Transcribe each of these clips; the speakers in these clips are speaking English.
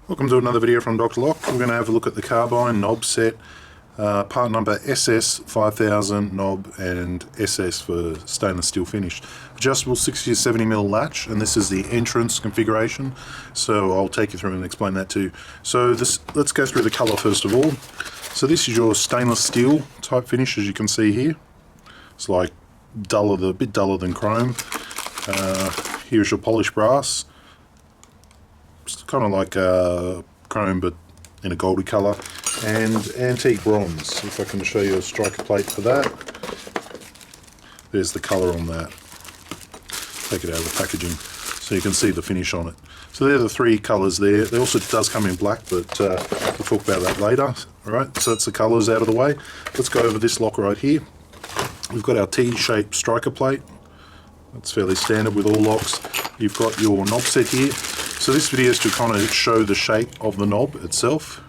Welcome to another video from Dr. Lock. We're going to have a look at the carbine knob set, part number SS5000 knob and SS for stainless steel finish. Adjustable 60 to 70mm latch, and this is the entrance configuration, so I'll take you through and explain that too. So let's go through the colour first of all. So this is your stainless steel type finish, as you can see here. It's like a bit duller than chrome. Here's your polished brass. It's kind of like chrome but in a goldy colour, and antique bronze. If I can show you a striker plate for that. There's the colour on that. Take it out of the packaging so you can see the finish on it. So they're the three colours there. There also does come in black, but we'll talk about that later. Alright, so that's the colours out of the way. Let's go over this lock right here. We've got our T-shaped striker plate. That's fairly standard with all locks. You've got your knob set here. So this video is to kind of show the shape of the knob itself.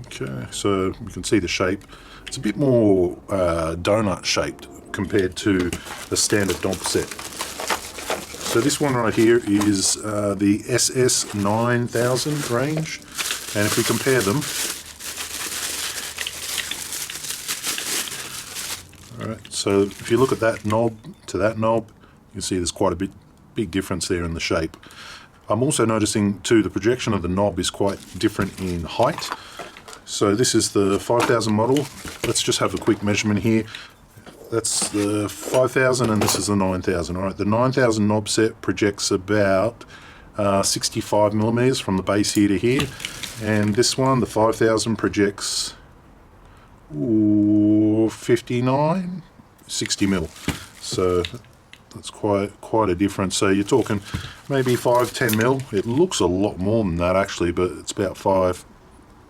Okay, so you can see the shape. It's a bit more donut shaped compared to the standard knob set. So this one right here is the SS9000 range, and if we compare them, alright, so if you look at that knob to that knob, you can see there's quite a big difference there in the shape. I'm also noticing too the projection of the knob is quite different in height. So this is the 5000 model. Let's just have a quick measurement here. That's the 5000 and this is the 9000. All right, the 9000 knob set projects about 65mm from the base here to here, and this one, the 5000, projects 59, 60mm. So that's quite a difference. So you're talking maybe 5-10mm. It looks a lot more than that actually, but it's about 5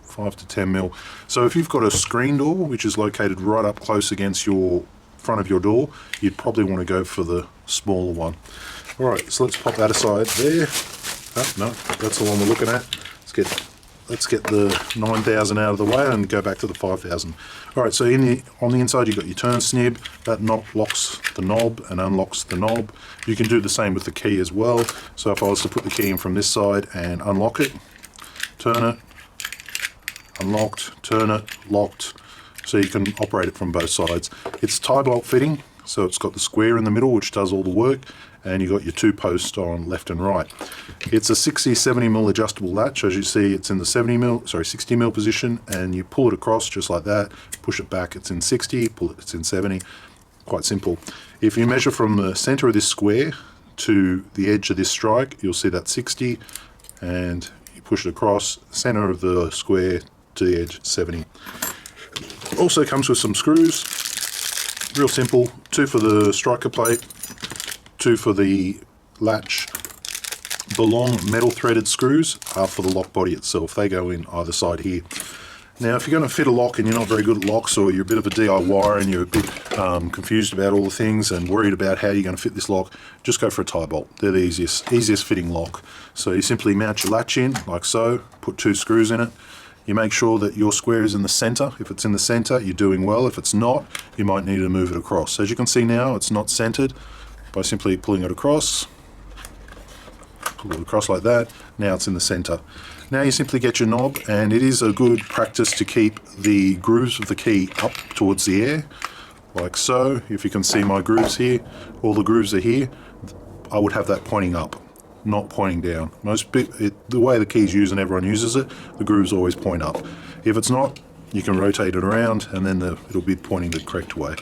to 10mm. So if you've got a screen door which is located right up close against your front of your door, you'd probably want to go for the smaller one. All right, so let's pop that aside there. Oh, no, that's the one we're looking at. Let's get the 9000 out of the way and go back to the 5000. All right, so on the inside you've got your turn snib. That knob locks the knob and unlocks the knob. You can do the same with the key as well. So if I was to put the key in from this side and unlock it, turn it, unlocked, turn it, locked, so you can operate it from both sides. It's tie bolt fitting, so it's got the square in the middle which does all the work, and you've got your two posts on left and right. It's a 60-70mm adjustable latch. As you see, it's in the 60mm position, and you pull it across just like that, push it back, it's in 60, pull it, it's in 70. Quite simple. If you measure from the center of this square to the edge of this strike, you'll see that 60, and you push it across, center of the square to the edge, 70. Also comes with some screws. Real simple, 2 for the striker plate, 2 for the latch. The long metal threaded screws are for the lock body itself. They go in either side here. Now if you're going to fit a lock and you're not very good at locks, or you're a bit of a DIY and you're a bit confused about all the things and worried about how you're going to fit this lock, just go for a tie bolt. They're the easiest fitting lock. So you simply mount your latch in like so, put 2 screws in it. You make sure that your square is in the center. If it's in the center, you're doing well. If it's not, you might need to move it across. As you can see now, it's not centered. By simply pulling it across, pull it across like that, now it's in the center. Now you simply get your knob, and it is a good practice to keep the grooves of the key up towards the air, like so. If you can see my grooves here, all the grooves are here. I would have that pointing up, not pointing down. The way the key's used and everyone uses it, the grooves always point up. If it's not, you can rotate it around and then it'll be pointing the correct way.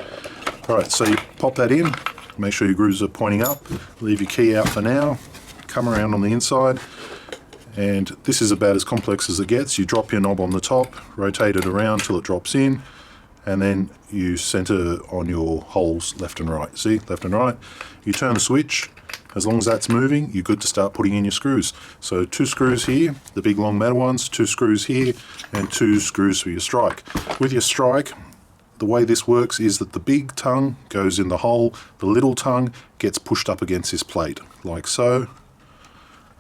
Alright, so you pop that in, make sure your grooves are pointing up, leave your key out for now, come around on the inside, and this is about as complex as it gets. You drop your knob on the top, rotate it around till it drops in, and then you center on your holes left and right. See, left and right. You turn the switch. As long as that's moving, you're good to start putting in your screws. So 2 screws here, the big long metal ones, 2 screws here, and 2 screws for your strike. With your strike, the way this works is that the big tongue goes in the hole, the little tongue gets pushed up against this plate, like so,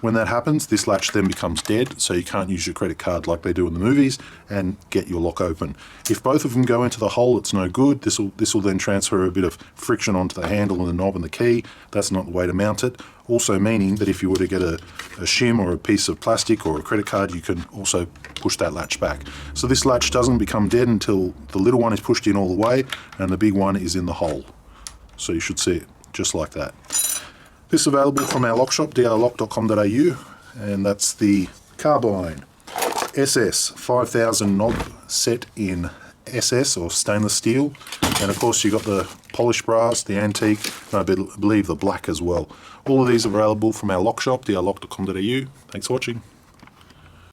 When that happens, this latch then becomes dead, so you can't use your credit card like they do in the movies and get your lock open. If both of them go into the hole, it's no good. This will then transfer a bit of friction onto the handle and the knob and the key. That's not the way to mount it. Also meaning that if you were to get a shim or a piece of plastic or a credit card, you can also push that latch back. So this latch doesn't become dead until the little one is pushed in all the way and the big one is in the hole. So you should see it just like that. This is available from our lock shop, drlock.com.au, and that's the Carbine SS 5000 knob set in SS or stainless steel, and of course you've got the polished brass, the antique, and I believe the black as well. All of these are available from our lock shop, drlock.com.au. Thanks for watching.